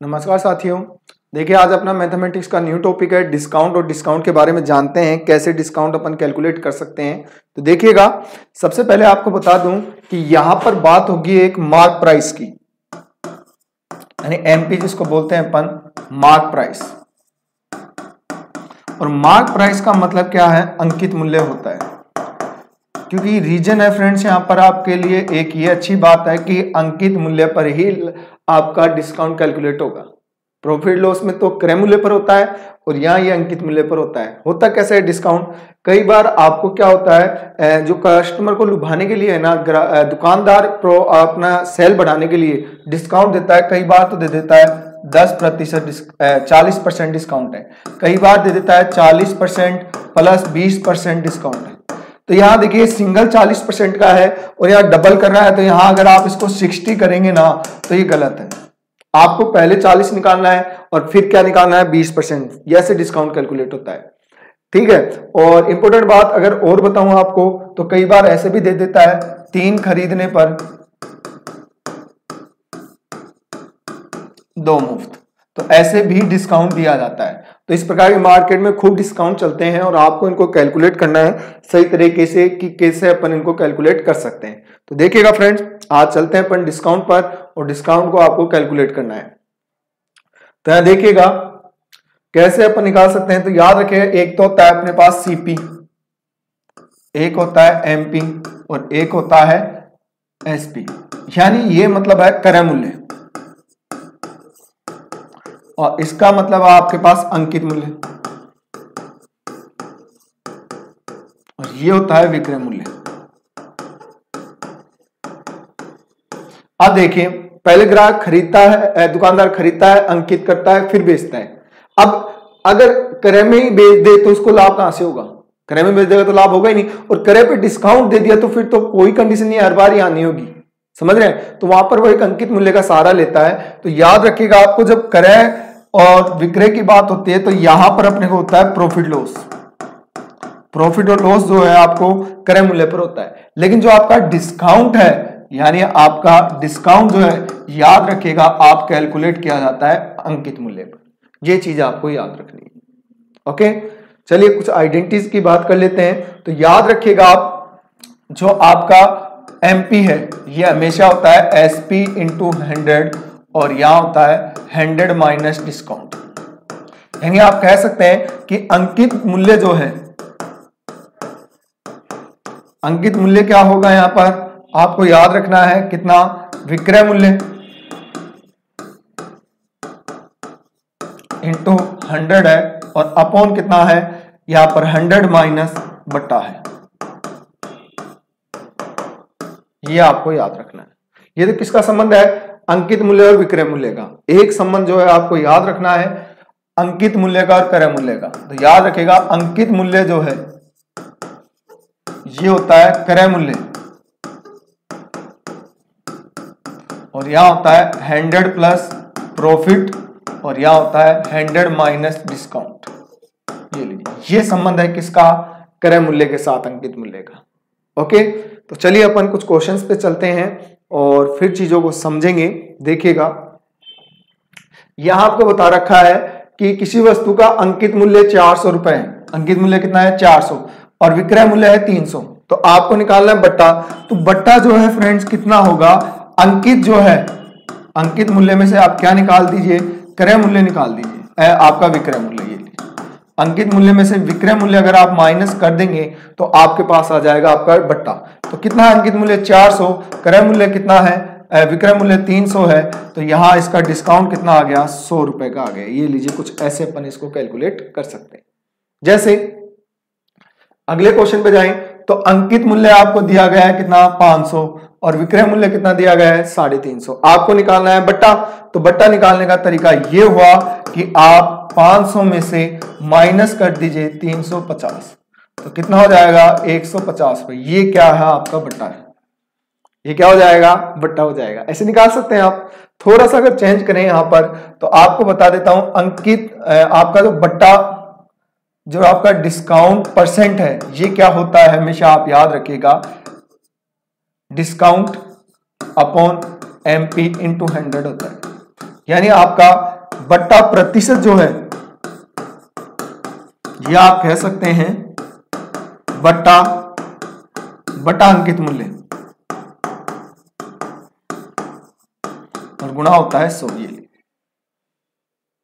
नमस्कार साथियों। देखिए आज अपना मैथमेटिक्स का न्यू टॉपिक है डिस्काउंट और डिस्काउंट के बारे में जानते हैं कैसे डिस्काउंट अपन कैलकुलेट कर सकते हैं। तो देखिएगा, सबसे पहले आपको बता दूं कि यहां पर बात होगी एक मार्क प्राइस की, यानी एमपी जिसको बोलते हैं अपन मार्क प्राइस। और मार्क प्राइस का मतलब क्या है? अंकित मूल्य होता है। क्योंकि रीजन है फ्रेंड्स यहाँ पर आपके लिए एक ये अच्छी बात है कि अंकित मूल्य पर ही आपका डिस्काउंट कैलकुलेट होगा। प्रॉफिट लॉस में तो क्रय मूल्य पर होता है और यहाँ ये अंकित मूल्य पर होता है। होता कैसे है डिस्काउंट? कई बार आपको क्या होता है, जो कस्टमर को लुभाने के लिए है ना, दुकानदार अपना सेल बढ़ाने के लिए डिस्काउंट देता है। कई बार तो दे देता है 10%, 40% डिस्काउंट है। कई बार दे देता है 40% प्लस 20% डिस्काउंट है। तो यहाँ देखिए सिंगल 40% का है और यहाँ डबल कर रहा है, तो यहाँ अगर आप इसको 60 करेंगे ना तो ये गलत है। आपको पहले 40 निकालना है और फिर क्या निकालना है? 20%। ऐसे डिस्काउंट कैलकुलेट होता है, ठीक है। और इंपॉर्टेंट बात अगर और बताऊं आपको, तो कई बार ऐसे भी दे देता है 3 खरीदने पर 2 मुफ्त। तो ऐसे भी डिस्काउंट दिया जाता है। तो इस प्रकार के मार्केट में खूब डिस्काउंट चलते हैं और आपको इनको कैलकुलेट करना है सही तरीके से कि कैसे अपन इनको कैलकुलेट कर सकते हैं। तो देखिएगा फ्रेंड्स, आज चलते हैं अपन डिस्काउंट पर और डिस्काउंट को आपको कैलकुलेट करना है। तो यहां देखिएगा कैसे अपन निकाल सकते हैं। तो याद रखिए, एक तो होता है अपने पास सीपी, एक होता है एमपी और एक होता है एसपी, यानी ये मतलब है क्रय मूल्य और इसका मतलब आपके पास अंकित मूल्य और ये होता है विक्रय मूल्य। अब देखिए, पहले ग्राहक खरीदता है, दुकानदार खरीदता है, अंकित करता है, फिर बेचता है। अब अगर क्रय में ही बेच दे तो उसको लाभ कहां से होगा? क्रय में बेच देगा तो लाभ होगा ही नहीं। और क्रय पे डिस्काउंट दे दिया तो फिर तो कोई कंडीशन नहीं हर बार ही आनी होगी, समझ रहे हैं? तो वहां पर वो एक अंकित मूल्य का सहारा लेता है। तो याद रखिएगा, आपको जब क्रय और विक्रय की बात होती है तो यहां पर अपने को होता है प्रॉफिट लॉस। प्रॉफिट और लॉस जो है आपको क्रय मूल्य पर होता है। लेकिन जो आपका डिस्काउंट है, यानी आपका डिस्काउंट जो है, याद रखिएगा आप कैलकुलेट किया जाता है अंकित मूल्य पर। ये चीज आपको याद रखनी है। ओके, चलिए कुछ आइडेंटिटीज की बात कर लेते हैं। तो याद रखिएगा आप, जो आपका एमपी है ये हमेशा होता है एसपी इंटू 100 और यहां होता है 100 माइनस डिस्काउंट। यानी आप कह सकते हैं कि अंकित मूल्य जो है, अंकित मूल्य क्या होगा? यहां पर आपको याद रखना है कितना? विक्रय मूल्य इंटू 100 है और अपॉन कितना है? यहां पर 100 माइनस बट्टा है। ये आपको याद रखना है। ये तो किसका संबंध है? अंकित मूल्य और विक्रय मूल्य का। एक संबंध जो है आपको याद रखना है अंकित मूल्य का और क्रय मूल्य का। तो याद रखिएगा, अंकित मूल्य जो है ये होता है क्रय मूल्य और यहां होता है 100 प्लस प्रॉफिट और यहां होता है 100 माइनस डिस्काउंट। ये लीजिए, ये संबंध है किसका? क्रय मूल्य के साथ अंकित मूल्य का। ओके, तो चलिए अपन कुछ क्वेश्चंस पे चलते हैं और फिर चीजों को समझेंगे। देखिएगा, यहां आपको बता रखा है कि किसी वस्तु का अंकित मूल्य 400 रुपए है। अंकित मूल्य कितना है? 400 और विक्रय मूल्य है 300। तो आपको निकालना है बट्टा। तो बट्टा जो है फ्रेंड्स कितना होगा? अंकित जो है, अंकित मूल्य में से आप क्या निकाल दीजिए? क्रय मूल्य निकाल दीजिए, आपका विक्रय मूल्य। ये अंकित मूल्य में से विक्रय मूल्य अगर आप माइनस कर देंगे तो आपके पास आ जाएगा आपका बट्टा। तो कितना है अंकित मूल्य? 400, क्रय मूल्य कितना है? विक्रय मूल्य 300 है। तो यहां इसका डिस्काउंट कितना आ गया? 100 रुपए का आ गया। ये लीजिए, कुछ ऐसे अपन इसको कैलकुलेट कर सकते हैं। जैसे अगले क्वेश्चन पे जाएं तो अंकित मूल्य आपको दिया गया है कितना? 500 और विक्रय मूल्य कितना दिया गया है? 350। आपको निकालना है बट्टा। तो बट्टा निकालने का तरीका ये हुआ कि आप 500 में से माइनस कर दीजिए 350। तो कितना हो जाएगा? 150 रुपए। ये क्या है? आपका बट्टा है। ये क्या हो जाएगा? बट्टा हो जाएगा। ऐसे निकाल सकते हैं आप। थोड़ा सा अगर चेंज करें यहां पर तो आपको बता देता हूं, अंकित आपका जो बट्टा, जो आपका डिस्काउंट परसेंट है, ये क्या होता है? हमेशा आप याद रखिएगा, डिस्काउंट अपॉन एमपी इंटू 100 होता है। यानी आपका बट्टा प्रतिशत जो है ये आप कह सकते हैं बट्टा अंकित मूल्य और गुणा होता है 100। ये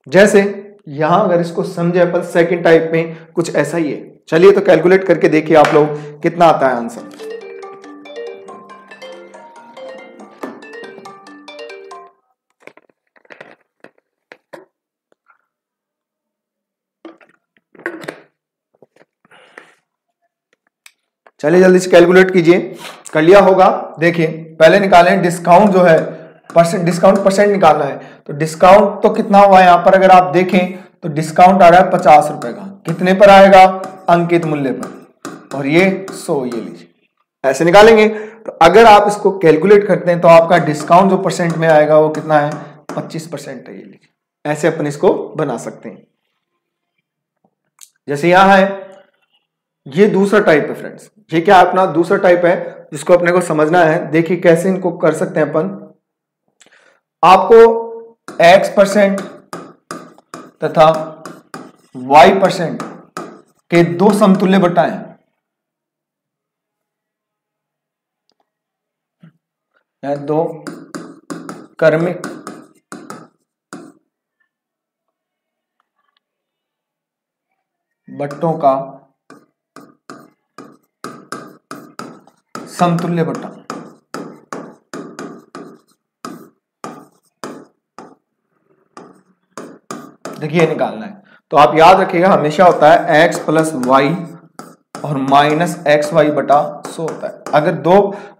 जैसे यहां अगर इसको समझे अपन सेकंड टाइप में कुछ ऐसा ही है। चलिए तो कैलकुलेट करके देखिए आप लोग कितना आता है आंसर। चलिए जल्दी से कैलकुलेट कीजिए। कर लिया होगा। देखिए पहले निकालें डिस्काउंट जो है परसेंट, डिस्काउंट परसेंट निकालना है। तो डिस्काउंट तो कितना हुआ यहां पर अगर आप देखें तो डिस्काउंट आ रहा है 50 रुपए का। कितने पर आएगा? अंकित मूल्य पर। और ये 100, ये लीजिए ऐसे निकालेंगे। तो अगर आप इसको कैलकुलेट करते हैं तो आपका डिस्काउंट जो परसेंट में आएगा वो कितना है? 25% है। ये लीजिए ऐसे अपन इसको बना सकते हैं। जैसे यहां है ये दूसरा टाइप है फ्रेंड्स। ये क्या अपना दूसरा टाइप है जिसको अपने को समझना है। देखिए कैसे इनको कर सकते हैं अपन। आपको X% तथा Y% के दो समतुल्य बट्टा हैं। दो क्रमिक बट्टों का समतुल्य बट्टा। देखिए निकालना है तो आप याद रखिएगा हमेशा होता है x प्लस वाई और माइनस एक्स वाई बटा 100 होता है। अगर दो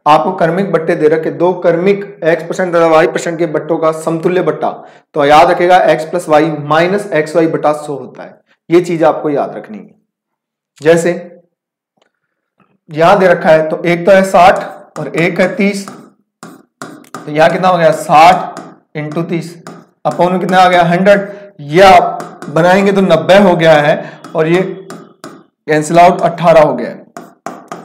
आपको क्रमिक बट्टे दे रखे, दो क्रमिक X% तथा Y% के बट्टों का समतुल्य बट्टा, तो याद रखिएगा x plus y minus x y बटा 100 होता है। ये चीज आपको याद रखनी है। जैसे यहां दे रखा है तो एक तो है 60 और एक है 30। तो यहां कितना हो गया? 60 इंटू 30 अपॉन में कितना आ गया? 100। ये आप बनाएंगे तो 90 हो गया है और ये कैंसिल आउट 18 हो गया है।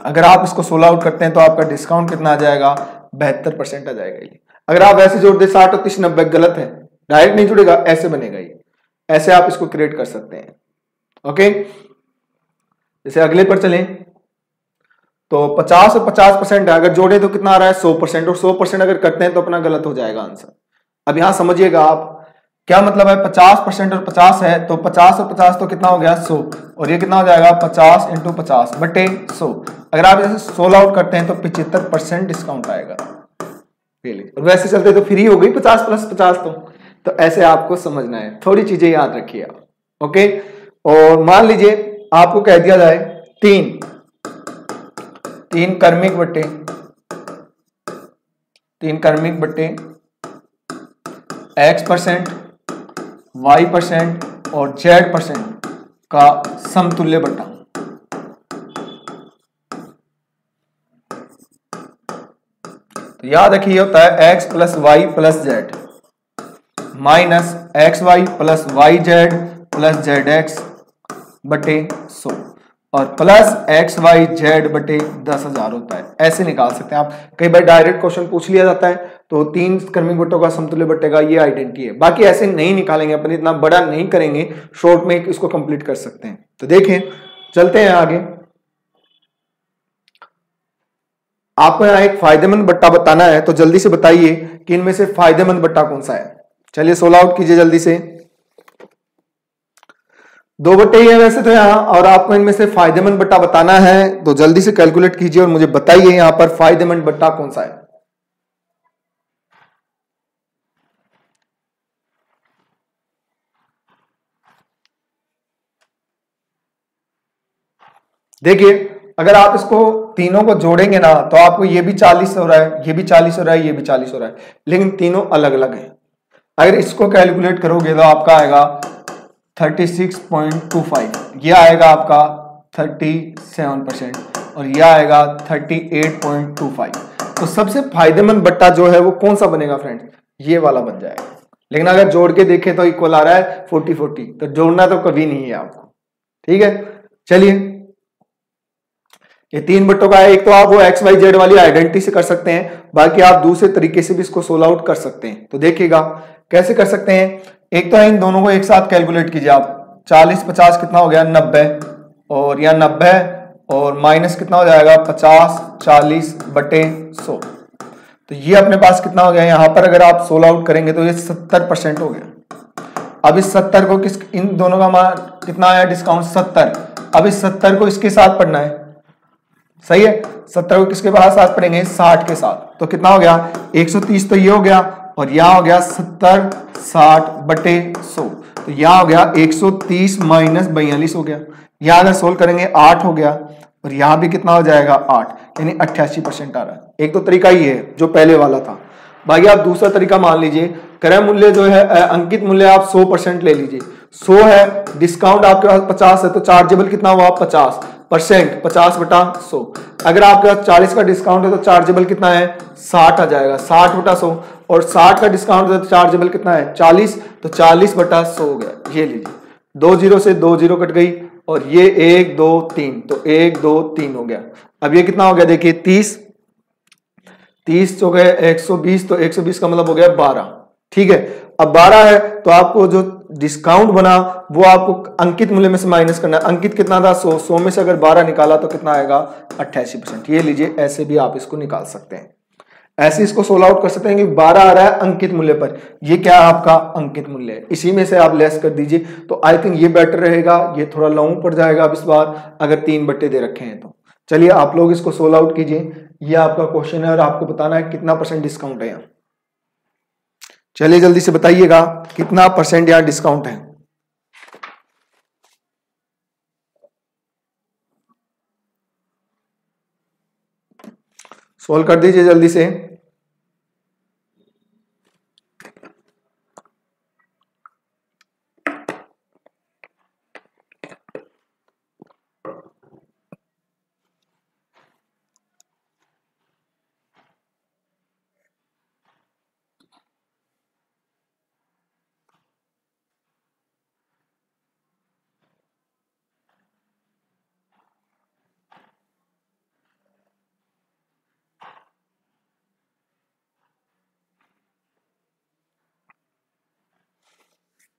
अगर आप इसको 16 आउट करते हैं तो आपका डिस्काउंट कितना आ जाएगा? 72% आ जाएगा। ये अगर आप ऐसे जोड़ दे 60 और 30 90 गलत है, डायरेक्ट नहीं जुड़ेगा, ऐसे बनेगा। ये ऐसे आप इसको क्रिएट कर सकते हैं। ओके जैसे अगले पर चलें तो 50 और 50% है। अगर जोड़े तो कितना आ रहा है? 100%। और 100% अगर करते हैं तो अपना गलत हो जाएगा आंसर। अब यहां समझिएगा आप क्या मतलब है। 50% और 50 है तो 50 और 50 तो कितना हो गया? 100। और ये कितना हो जाएगा? 50 इंटू 50 बटे 100। अगर आप जैसे 16 आउट करते हैं तो 75% डिस्काउंट आएगा। और वैसे चलते तो फ्री हो गई 50 प्लस 50। तो ऐसे आपको समझना है, थोड़ी चीजें याद रखिए आप। ओके और मान लीजिए आपको कह दिया जाए तीन क्रमिक बट्टे X% Y% और Z% का समतुल्य बट्टा। तो याद रखिए होता है X plus y plus z minus x y plus y z plus z x बटे 100 और प्लस एक्स वाई जेड बटे 10,000 होता है। ऐसे निकाल सकते हैं आप। कई बार डायरेक्ट क्वेश्चन पूछ लिया जाता है तो तीन क्रमिक बट्टों का समतुल्य बट्टे का ये आइडेंटिटी है। बाकी ऐसे नहीं निकालेंगे अपन, इतना बड़ा नहीं करेंगे, शॉर्ट में इसको कंप्लीट कर सकते हैं। तो देखें चलते हैं आगे। आपको यहाँ एक फायदेमंद बट्टा बताना है तो जल्दी से बताइए कि इनमें से फायदेमंद बट्टा कौन सा है। चलिए 16 आउट कीजिए जल्दी से। दो बट्टे ही है वैसे तो यहाँ, और आपको इनमें से फायदेमंद बट्टा बताना है तो जल्दी से कैलकुलेट कीजिए और मुझे बताइए यहां पर फायदेमंद बट्टा कौन सा है। देखिए अगर आप इसको तीनों को जोड़ेंगे ना तो आपको ये भी 40 हो रहा है, ये भी 40 हो रहा है, ये भी 40 हो रहा है, लेकिन तीनों अलग अलग हैं। अगर इसको कैलकुलेट करोगे तो आपका आएगा 36.25, ये आएगा आपका 37% और ये आएगा 38.25। तो सबसे फायदेमंद बट्टा जो है वो कौन सा बनेगा फ्रेंड्स? ये वाला बन जाएगा। लेकिन अगर जोड़ के देखें तो इक्वल आ रहा है 40-40, तो जोड़ना तो कभी नहीं है आपको। ठीक है चलिए ये तीन बट्टों का है। एक तो आप वो एक्स वाई जेड वाली आइडेंटिटी से कर सकते हैं, बाकी आप दूसरे तरीके से भी इसको सोल्व आउट कर सकते हैं। तो देखिएगा कैसे कर सकते हैं, एक तो है इन दोनों को एक साथ कैलकुलेट कीजिए आप, 40 50 कितना हो गया 90, और यहाँ 90 और माइनस कितना हो जाएगा 50 40 बटे 100, तो ये अपने पास कितना हो गया, यहाँ पर अगर आप सोल्व आउट करेंगे तो ये 70% हो गया। अब इस 70 को किस, इन दोनों का मान कितना आया डिस्काउंट 70, अब इस 70 को इसके साथ पढ़ना है, सही है, 70 को किसके साथ पढ़ेंगे 60 के साथ, तो कितना हो गया 130, तो ये हो गया, और यहाँ हो गया 70 60 बटे 100, तो यहाँ हो गया 130 माइनस 42 हो गया, यहाँ अगर सोल्व करेंगे 8 हो गया, और यहाँ भी कितना हो जाएगा 8, यानी 88% आ रहा है। एक तो तरीका ये है जो पहले वाला था। बाकी आप दूसरा तरीका मान लीजिए, क्रय मूल्य जो है अंकित मूल्य आप 100% ले लीजिए, 100 है, डिस्काउंट आपके पास 50 है, तो चार्जेबल कितना हुआ 50%, 50 बटा 100, अगर आपके पास 40 का डिस्काउंट है तो चार्जेबल कितना है 60 आ जाएगा, 60 बटा 100, और 60 का डिस्काउंट है तो चार्जेबल कितना है 40, तो 40 बटा 100 हो गया। ये लीजिए, 2 जीरो से 2 जीरो कट गई, और ये 1 2 3, तो 1 2 3 हो गया। अब ये कितना हो गया देखिए 30 हो गए 120, तो 120 का मतलब हो गया 12, ठीक है। अब 12 है तो आपको जो डिस्काउंट बना वो आपको अंकित मूल्य में से माइनस करना है, अंकित कितना था 100 में से अगर 12 निकाला तो कितना आएगा 88%। ये लीजिए, ऐसे भी आप इसको निकाल सकते हैं, ऐसे इसको सोल्व आउट कर सकते हैं कि 12 आ रहा है अंकित मूल्य पर, ये क्या है आपका अंकित मूल्य है, इसी में से आप लेस कर दीजिए, तो आई थिंक ये बेटर रहेगा, ये थोड़ा लॉन्ग पड़ जाएगा अब इस बार अगर 3 बट्टे दे रखे हैं तो। चलिए आप लोग इसको सोल्व आउट कीजिए, ये आपका क्वेश्चन है और आपको बताना है कितना % डिस्काउंट है यहाँ। चलिए जल्दी से बताइएगा कितना % यहाँ डिस्काउंट है। सोल्व कर दीजिए जल्दी से।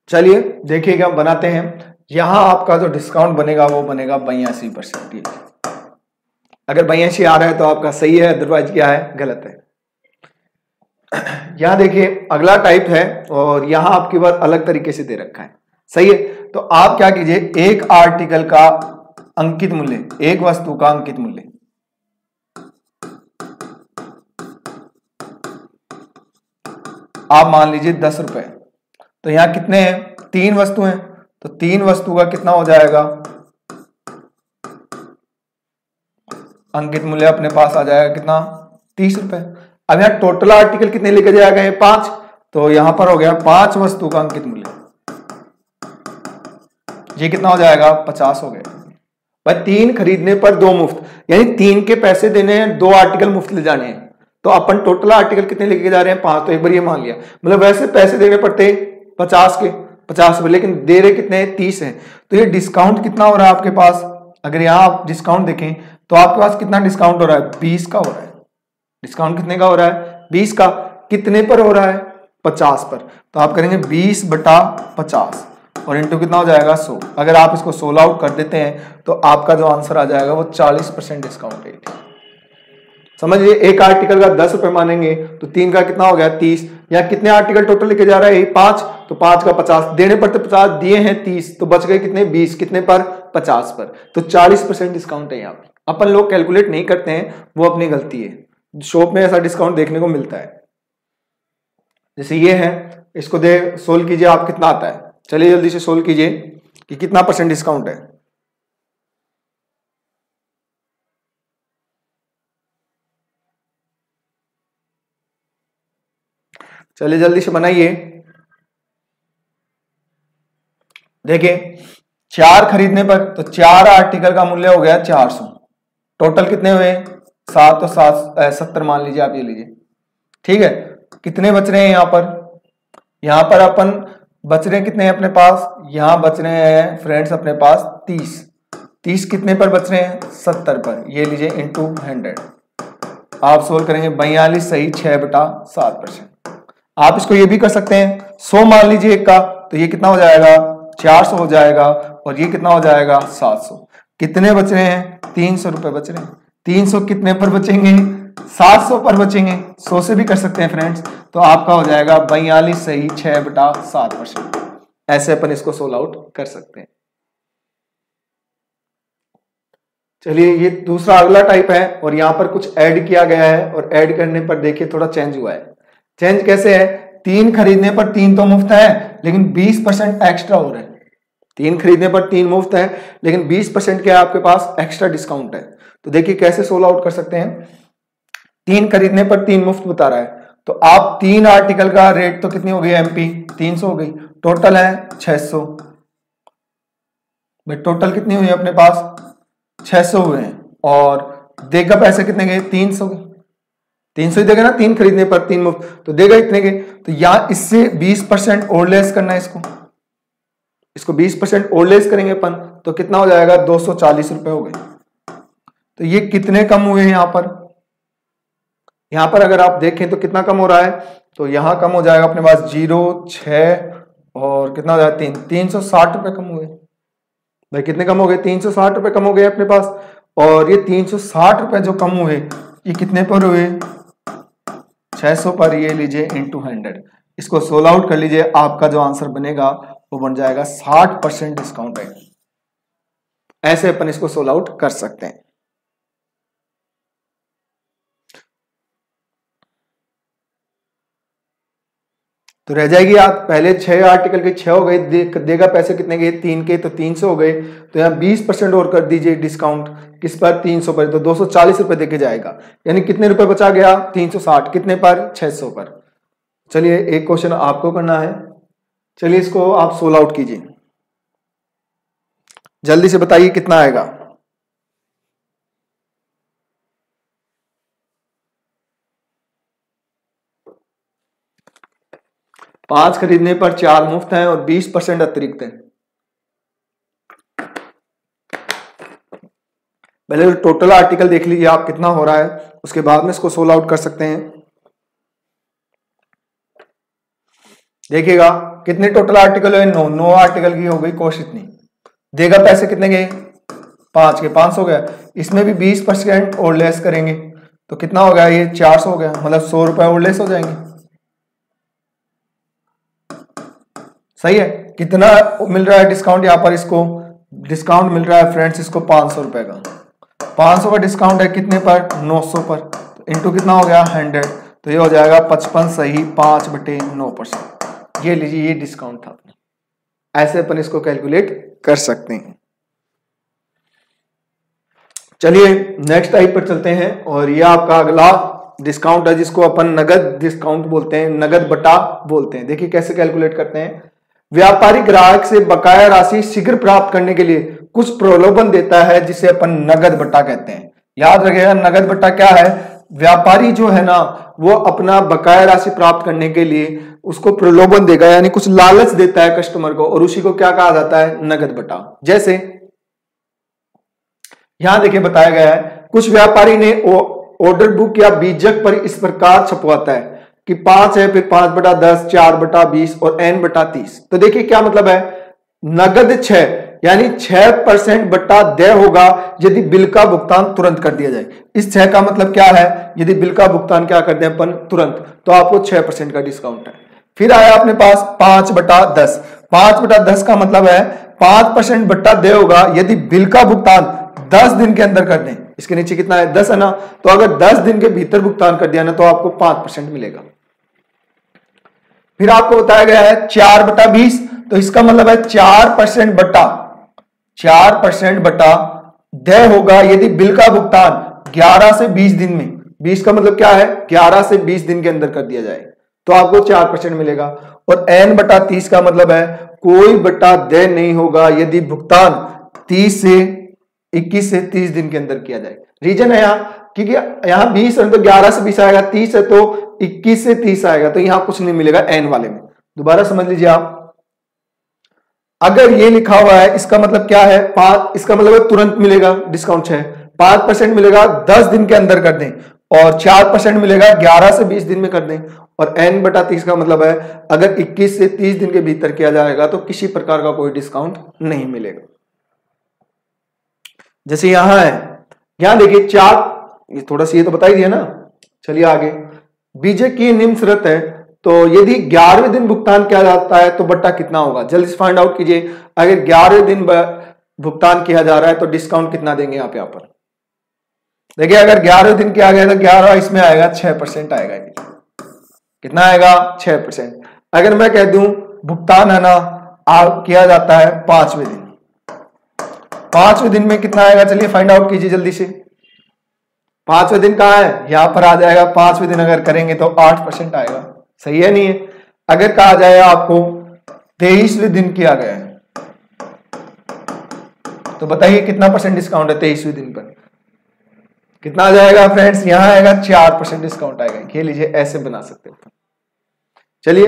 चलिए देखिएगा बनाते हैं, यहां आपका जो डिस्काउंट बनेगा वो बनेगा 82%। अगर 82 आ रहा है तो आपका सही है, अदरवाइज क्या है गलत है। यहां देखिए अगला टाइप है और यहां आपकी बात अलग तरीके से दे रखा है, सही है। तो आप क्या कीजिए, एक आर्टिकल का अंकित मूल्य, एक वस्तु का अंकित मूल्य आप मान लीजिए 10 रुपए, तो यहां कितने हैं 3 वस्तु हैं, तो 3 वस्तु का कितना हो जाएगा अंकित मूल्य अपने पास आ जाएगा कितना 30 रुपए। अब यहाँ टोटल आर्टिकल कितने लेके जाएगा 5, तो यहां पर हो गया 5 वस्तु का अंकित मूल्य, ये कितना हो जाएगा 50 हो गया भाई। 3 खरीदने पर 2 मुफ्त, यानी 3 के पैसे देने हैं, 2 आर्टिकल मुफ्त ले जाने हैं, तो अपन टोटल आर्टिकल कितने लेके जा रहे हैं 5, तो एक बार ये मान लिया, मतलब वैसे पैसे देने पड़ते 50 के 50 रुपए, लेकिन दे रहे कितने हैं 30 है, तो ये डिस्काउंट कितना हो रहा है आपके पास, अगर यहाँ आप डिस्काउंट देखें तो आपके पास कितना डिस्काउंट हो रहा है 20 का हो रहा है। डिस्काउंट कितने का हो रहा है 20 का, कितने पर हो रहा है 50 पर, तो आप करेंगे 20 बटा 50 और इंटू कितना हो जाएगा 100। अगर आप इसको सोल्व आउट कर देते हैं तो आपका जो आंसर आ जाएगा वो 40% डिस्काउंट रेट। समझिए एक आर्टिकल का 10 रुपए मानेंगे तो 3 का कितना हो गया 30, या कितने आर्टिकल टोटल लेके जा रहा है 5, तो 5 का 50 देने पड़ते 50, दिए हैं 30, तो बच गए कितने 20, कितने पर 50 पर, तो 40% डिस्काउंट है यहाँ पे। अपन लोग कैलकुलेट नहीं करते हैं, वो अपनी गलती है, शॉप में ऐसा डिस्काउंट देखने को मिलता है। जैसे ये है, इसको दे सोल्व कीजिए आप कितना आता है, चलिए जल्दी से सोल्व कीजिए कि कितना % डिस्काउंट है। चलिए जल्दी से बनाइए। देखिए 4 खरीदने पर तो 4 आर्टिकल का मूल्य हो गया 400, टोटल कितने हुए 7, तो 70 मान लीजिए आप, ये लीजिए ठीक है। कितने बच रहे हैं यहाँ पर अपन बच रहे हैं कितने हैं अपने पास, यहाँ बच रहे हैं फ्रेंड्स अपने पास 30 कितने पर बच रहे हैं 70 पर, ये लीजिए इंटू 100, आप सोल्व करेंगे 42 सही 6 बटा 7%। आप इसको ये भी कर सकते हैं 100 मान लीजिए एक का, तो ये कितना हो जाएगा 400 हो जाएगा, और ये कितना हो जाएगा 700। कितने बच रहे हैं 300 रुपए बच रहे हैं। 300 कितने पर बचेंगे 700 पर बचेंगे, 100 से भी कर सकते हैं फ्रेंड्स, तो आपका हो जाएगा 42 सही 6/7%। ऐसे अपन इसको सोल्व आउट कर सकते हैं। चलिए ये दूसरा अगला टाइप है, और यहां पर कुछ ऐड किया गया है, और ऐड करने पर देखिए थोड़ा चेंज हुआ है। चेंज कैसे है, 3 खरीदने पर 3 तो मुफ्त है, लेकिन 20% एक्स्ट्रा हो रहा है। 3 खरीदने पर 3 मुफ्त है, लेकिन 20% के आपके पास एक्स्ट्रा डिस्काउंट है। तो देखिए कैसे सोल्व आउट कर सकते हैं। 3 खरीदने पर 3 मुफ्त बता रहा है, तो आप 3 आर्टिकल का रेट तो कितनी हो गई एमपी 300 हो गई, टोटल है 600। भाई टोटल कितनी हुई अपने पास 600 हुए हैं, और देगा पैसे कितने गए 300 गए। 300 ही देगा ना, 3 खरीदने पर 3 मुफ्त, तो देगा इतने के। तो यहां इससे 20% और लेस करना है, इसको 20% और लेस करेंगे अपन, तो कितना हो जाएगा 240 रुपए हो गए। तो ये कितने कम हुए हैं यहां पर अगर आप देखें तो कितना कम हो रहा है, तो यहां कम हो जाएगा अपने पास 0, 6 और कितना हो जाएगा 3, 360 रुपए कम हुए। भाई कितने कम हो गए 360 रुपए कम हो गए अपने पास। और ये 360 रुपए जो कम हुए, ये कितने पर हुए 600 पर, ये लीजिए इंटू 100। इसको सोल्व आउट कर लीजिए, आपका जो आंसर बनेगा वो बन जाएगा 60% डिस्काउंट है। ऐसे अपन इसको सोल्व आउट कर सकते हैं। तो रह जाएगी आप पहले 6 आर्टिकल के 6 हो गए, देगा पैसे कितने गए 3 के, तो 300 हो गए। तो यहाँ 20% और कर दीजिए डिस्काउंट, किस पर 300 पर, तो 240 रुपए देके जाएगा। यानी कितने रुपए बचा गया 360, कितने पर 600 पर। चलिए एक क्वेश्चन आपको करना है, चलिए इसको आप सोल्व आउट कीजिए, जल्दी से बताइए कितना आएगा। 5 खरीदने पर 4 मुफ्त हैं और 20% अतिरिक्त है। पहले टोटल आर्टिकल देख लीजिए आप कितना हो रहा है, उसके बाद में इसको सोल्व आउट कर सकते हैं। देखिएगा कितने टोटल आर्टिकल है 9 आर्टिकल की हो गई कॉस्ट इतनी। देगा पैसे कितने गए 5 के, 500 गया। इसमें भी 20% और लेस करेंगे तो कितना हो गया, ये 400 हो गया, मतलब 100 रुपए और लेस हो जाएंगे। सही है। कितना मिल रहा है डिस्काउंट यहाँ पर, इसको डिस्काउंट मिल रहा है फ्रेंड्स इसको 500 रुपए का। 500 का डिस्काउंट है कितने पर 900 पर, तो इंटू कितना हो गया 100, तो ये हो जाएगा 55 सही 5/9%। ये लीजिए ये डिस्काउंट था अपना। ऐसे अपन इसको कैलकुलेट कर सकते हैं। चलिए नेक्स्ट टाइप पर चलते हैं, और ये आपका अगला डिस्काउंट है जिसको अपन नगद डिस्काउंट बोलते हैं, नगद बटा बोलते हैं। देखिए कैसे कैलकुलेट करते हैं। व्यापारी ग्राहक से बकाया राशि शीघ्र प्राप्त करने के लिए कुछ प्रलोभन देता है जिसे अपन नगद बट्टा कहते हैं। याद रखिएगा नगद बट्टा क्या है, व्यापारी जो है ना वो अपना बकाया राशि प्राप्त करने के लिए उसको प्रलोभन देगा, यानी कुछ लालच देता है कस्टमर को, और उसी को क्या कहा जाता है नगद बट्टा। जैसे यहां देखिए बताया गया है, कुछ व्यापारी ने ऑर्डर बुक या बीजक पर इस प्रकार छपवाता है कि 5 है, फिर 5/10, 4/20 और n/30। तो देखिए क्या मतलब है, नगद 6 यानी 6% बट्टा देय होगा यदि बिल का भुगतान तुरंत कर दिया जाए। इस 6 का मतलब क्या है, यदि बिल का भुगतान क्या कर दें अपन तुरंत, तो आपको 6% का डिस्काउंट है। फिर आया अपने पास 5/10। 5/10 का मतलब है 5% बट्टा देय होगा यदि बिल का भुगतान 10 दिन के अंदर कर दें। इसके नीचे कितना है 10 है ना, तो अगर 10 दिन के भीतर भुगतान कर दिया ना तो आपको 5% मिलेगा। फिर आपको बताया गया है 4/20, तो इसका मतलब है 4% बट्टा देय होगा यदि बिल का भुगतान 11 से 20 दिन में, 20 का मतलब क्या है 11 से 20 दिन के अंदर कर दिया जाए तो आपको 4% मिलेगा। और n/30 का मतलब है कोई बट्टा देय नहीं होगा यदि भुगतान 21 से 30 दिन के अंदर किया जाए। रीजन है यहाँ क्योंकि यहाँ 20 है तो 11 से 20 आएगा, 30 है तो 21 से 30 आएगा, तो यहां कुछ नहीं मिलेगा n वाले में। दोबारा समझ लीजिए आप, अगर ये लिखा हुआ है इसका मतलब क्या है 5, इसका मतलब है तुरंत मिलेगा डिस्काउंट 6, 5% मिलेगा 10 दिन के अंदर कर दें, और 4% मिलेगा 11 से 20 दिन में कर दें, और n/30 का मतलब है अगर 21 से 30 दिन के भीतर किया जाएगा तो किसी प्रकार का कोई डिस्काउंट नहीं मिलेगा। जैसे यहां है, यहां देखिए 4, ये थोड़ा सा ये तो बता ही दिया ना। चलिए आगे, बीजे की निम्न शर्त है, तो यदि 11वें दिन भुगतान किया जाता है तो बट्टा कितना होगा, जल्दी से फाइंड आउट कीजिए। अगर 11वें दिन भुगतान किया जा रहा है तो डिस्काउंट कितना देंगे आप यहाँ पर। देखिए अगर 11वें दिन किया गया तो 11 इसमें आएगा 6% आएगा। कितना आएगा, 6%। अगर मैं कह दूं भुगतान है ना किया जाता है 5वें दिन, 5वें दिन में कितना आएगा, चलिए फाइंड आउट कीजिए जल्दी से। 5वें दिन कहाँ है, यहां पर आ जाएगा। 5वें दिन अगर करेंगे तो 8% आएगा, सही है नहीं है। अगर कहा जाए आपको 23वें दिन किया गया है तो बताइए कितना परसेंट डिस्काउंट है 23वें दिन पर, कितना आ जाएगा फ्रेंड्स, यहां आएगा 4% डिस्काउंट आएगा। ये लीजिए ऐसे बना सकते हो। चलिए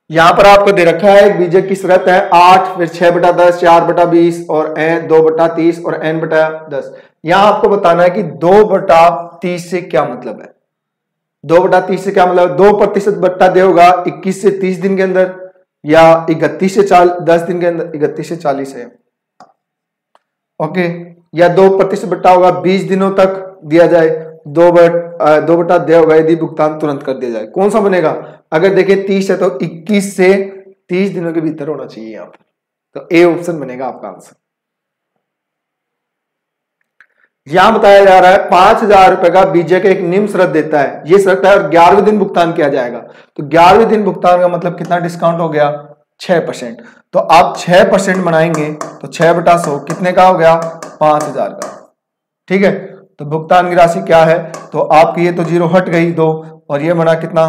यहां पर आपको दे रखा है बीजे की शर्त है 8, फिर 6/10, 4/20 और 2/30 और n/10। यहां आपको बताना है कि 2/30 से क्या मतलब है। 2/30 से क्या मतलब, 2% बट्टा दे होगा 21 से 30 दिन के अंदर, या 31 से 10 दिन के अंदर, 31 से 40 है ओके, या 2% बट्टा होगा 20 दिनों तक दिया जाए, 2/2 दे होगा यदि भुगतान तुरंत कर दिया जाए। कौन सा बनेगा, अगर देखिए 30 है तो 21 से 30 दिनों के भीतर होना चाहिए यहाँ पर, तो ए ऑप्शन बनेगा आपका आंसर। यहां बताया जा रहा है 5,000 रुपए का बीजे का एक निम्न शर्त देता है, ये शर्त है और 11वें दिन भुगतान किया जाएगा। तो 11वें दिन भुगतान का मतलब कितना डिस्काउंट हो गया, 6%। तो आप 6% बनाएंगे तो 6/100 कितने का हो गया, 5,000 का। ठीक है, तो भुगतान की राशि क्या है, तो आपकी ये तो 0 हट गई 2, और ये बना कितना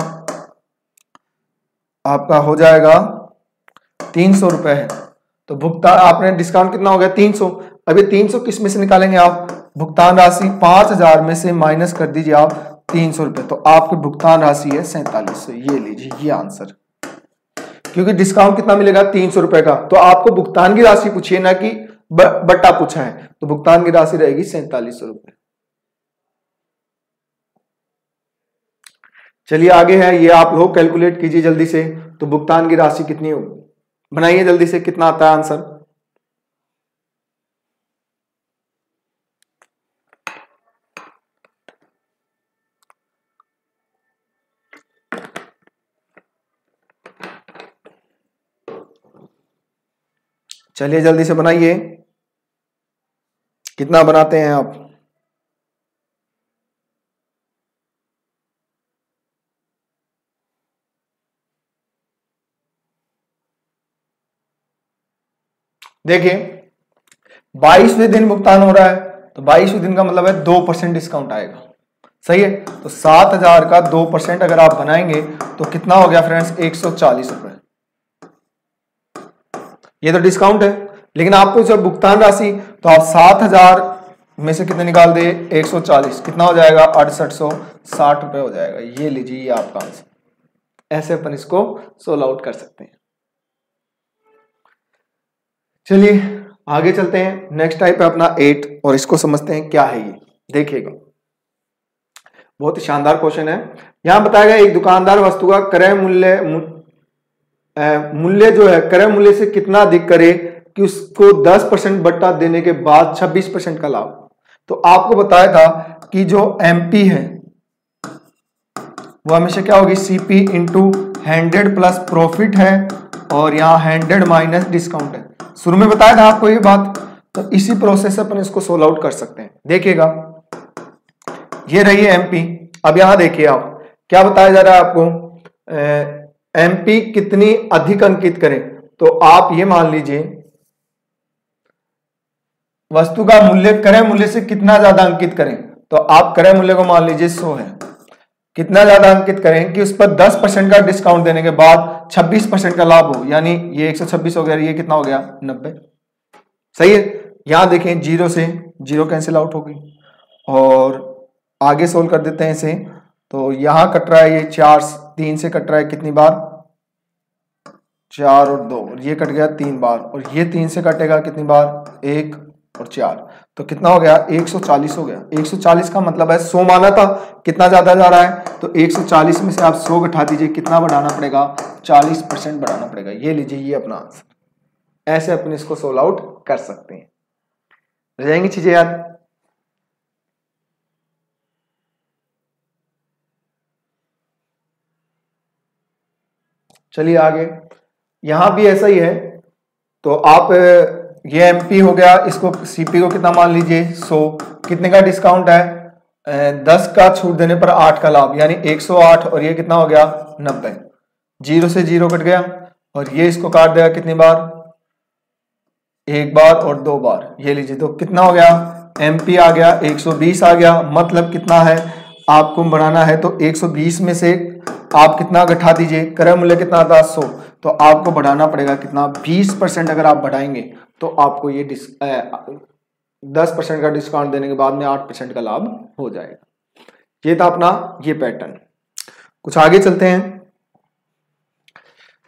आपका हो जाएगा 300 रुपए है। तो भुगतान आपने डिस्काउंट कितना हो गया 300। अभी 300 किस में से निकालेंगे आप, भुगतान राशि 5,000 में से माइनस कर दीजिए आप 300 रुपए, तो आपकी भुगतान राशि है 4700। ये लीजिए ये आंसर, क्योंकि डिस्काउंट कितना मिलेगा 300 रुपए का। तो आपको भुगतान की राशि पूछिए ना कि बट्टा पूछा है, तो भुगतान की राशि रहेगी 4700 रुपए। चलिए आगे है, ये आप लोग कैलकुलेट कीजिए जल्दी से। तो भुगतान की राशि कितनी होगी, बनाइए जल्दी से, कितना आता है आंसर। चलिए जल्दी से बनाइए, कितना बनाते हैं आप। देखिए 22वें दिन भुगतान हो रहा है, तो 22वें दिन का मतलब है 2% डिस्काउंट आएगा, सही है। तो 7,000 का 2% अगर आप बनाएंगे तो कितना हो गया फ्रेंड्स, 140 रुपए। ये तो डिस्काउंट है, लेकिन आपको जब भुगतान राशि, तो आप 7,000 में से कितने निकाल दे, 140, कितना हो जाएगा 6860 रुपए हो जाएगा। ये लीजिए ये आपका आंसर। ऐसे अपन इसको सोल्व आउट कर सकते हैं। चलिए आगे चलते हैं, नेक्स्ट टाइप है अपना 8, और इसको समझते हैं क्या है ये। देखिएगा बहुत ही शानदार क्वेश्चन है। यहां बताया गया एक दुकानदार वस्तु का क्रय मूल्य जो है क्रय मूल्य से कितना अधिक करे कि उसको 10% बट्टा देने के बाद 26% का लाभ। तो आपको बताया था कि जो एमपी है वो हमेशा क्या होगी, सीपी इंटू 100 प्लस प्रॉफिट है, और यहाँ 100 माइनस डिस्काउंट है। शुरू में बताया था आपको ये बात, तो इसी प्रोसेस से अपन इसको सोल्व आउट कर सकते हैं। देखिएगा ये रही है एमपी। अब यहां देखिए आप क्या बताया जा रहा है आपको, एमपी कितनी अधिक अंकित करें। तो आप ये मान लीजिए वस्तु का मूल्य क्रय मूल्य से कितना ज्यादा अंकित करें, तो आप क्रय मूल्य को मान लीजिए 100 है, कितना ज्यादा अंकित करें कि उस पर 10% का डिस्काउंट देने के बाद 26% का लाभ हो, यानी ये 126 हो गया, ये कितना हो गया 90, सही है। यहां देखें 0 से 0 कैंसिल आउट हो गई, और आगे सोल्व कर देते हैं इसे। तो यहां कट रहा है ये 4, 3 से कट रहा है कितनी बार, 4 और 2, और ये कट गया 3 बार, और ये 3 से कटेगा कितनी बार, 1 और 4, तो कितना हो गया 140 हो गया। 140 का मतलब है 100 माना था, कितना ज्यादा जा रहा है, तो 140 में से आप 100 घटा दीजिए, कितना बढ़ाना पड़ेगा 40% बढ़ाना पड़ेगा। ये लीजिए ये अपना आंसर। ऐसे अपन इसको सोल्व आउट कर सकते हैं। रह जाएंगी चीजें याद। चलिए आगे, यहां भी ऐसा ही है। तो आप ये एमपी हो गया, इसको सीपी को कितना मान लीजिए 100, कितने का डिस्काउंट है 10 का छूट देने पर 8 का लाभ, यानी 108, और ये कितना हो गया 90। 0 से 0 कट गया, और ये इसको काट देगा कितनी बार, एक बार और दो बार। ये लीजिए, तो कितना हो गया एमपी आ गया 120 आ गया। मतलब कितना है आपको बढ़ाना है, तो 120 में से आप कितना घटा दीजिए, क्रय मूल्य कितना था 100, तो आपको बढ़ाना पड़ेगा कितना 20%। अगर आप बढ़ाएंगे तो आपको ये 10% का डिस्काउंट देने के बाद में 8% का लाभ हो जाएगा। ये था अपना ये पैटर्न। कुछ आगे चलते हैं।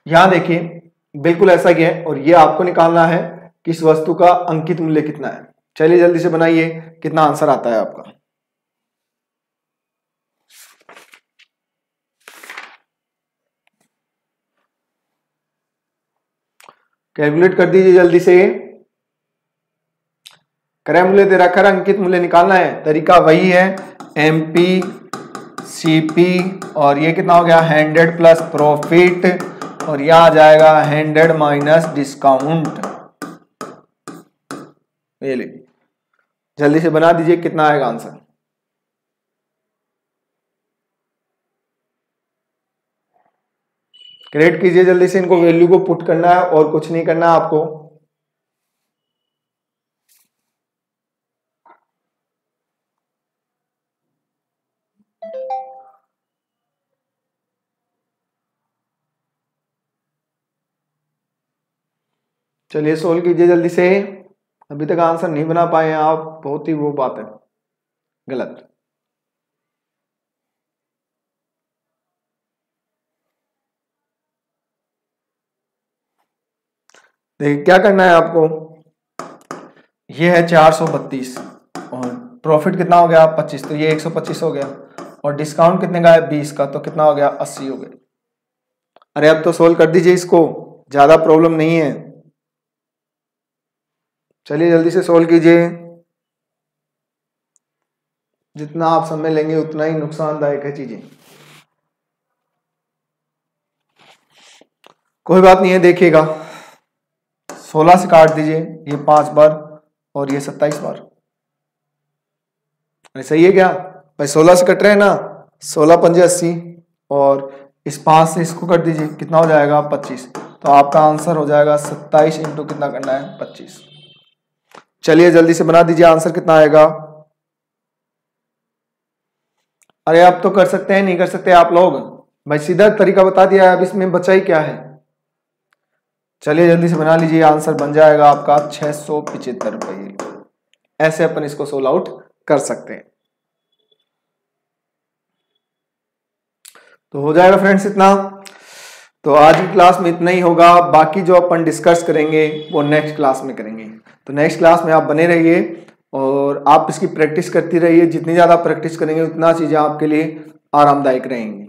यहां देखिए बिल्कुल ऐसा ही है, और ये आपको निकालना है कि इस वस्तु का अंकित मूल्य कितना है। चलिए जल्दी से बनाइए, कितना आंसर आता है आपका। कैलकुलेट कर दीजिए जल्दी से। क्रय मूल्य दे रखा है, अंकित मूल्य निकालना है, तरीका वही है, एमपी सीपी, और ये कितना हो गया 100 प्लस प्रॉफिट, और यह आ जाएगा 100 माइनस डिस्काउंट। ये लीजिए, जल्दी से बना दीजिए, कितना आएगा आंसर। क्रिएट कीजिए जल्दी से, इनको वैल्यू को पुट करना है और कुछ नहीं करना है आपको। चलिए सोल्व कीजिए जल्दी से। अभी तक आंसर नहीं बना पाए हैं आप, बहुत ही वो बात है गलत। देखिए क्या करना है आपको, ये है 432 और प्रॉफिट कितना हो गया 25, तो ये 125 हो गया, और डिस्काउंट कितने का है 20 का, तो कितना हो गया 80 हो गया। अरे अब तो सोल्व कर दीजिए इसको, ज्यादा प्रॉब्लम नहीं है। चलिए जल्दी से सोल्व कीजिए। जितना आप समय लेंगे उतना ही नुकसानदायक है चीजें। कोई बात नहीं है, देखिएगा 16 से काट दीजिए, ये 5 बार और ये 27 बार। अरे सही है क्या भाई, 16 से कट रहे हैं ना, 16 पंजे 80, और इस 5 से इसको कर दीजिए, कितना हो जाएगा 25। तो आपका आंसर हो जाएगा 27 इंटू कितना करना है 25। चलिए जल्दी से बना दीजिए, आंसर कितना आएगा। अरे आप तो कर सकते हैं, नहीं कर सकते आप लोग भाई, सीधा तरीका बता दिया है, अब इसमें बचा ही क्या है। चलिए जल्दी से बना लीजिए, आंसर बन जाएगा आपका 675 रुपये। ऐसे अपन इसको सोल्व आउट कर सकते हैं। तो हो जाएगा फ्रेंड्स इतना। तो आज की क्लास में इतना ही होगा, बाकी जो अपन डिस्कस करेंगे वो नेक्स्ट क्लास में करेंगे। तो नेक्स्ट क्लास में आप बने रहिए और आप इसकी प्रैक्टिस करती रहिए। जितनी ज़्यादा प्रैक्टिस करेंगे उतना चीज़ें आपके लिए आरामदायक रहेंगी।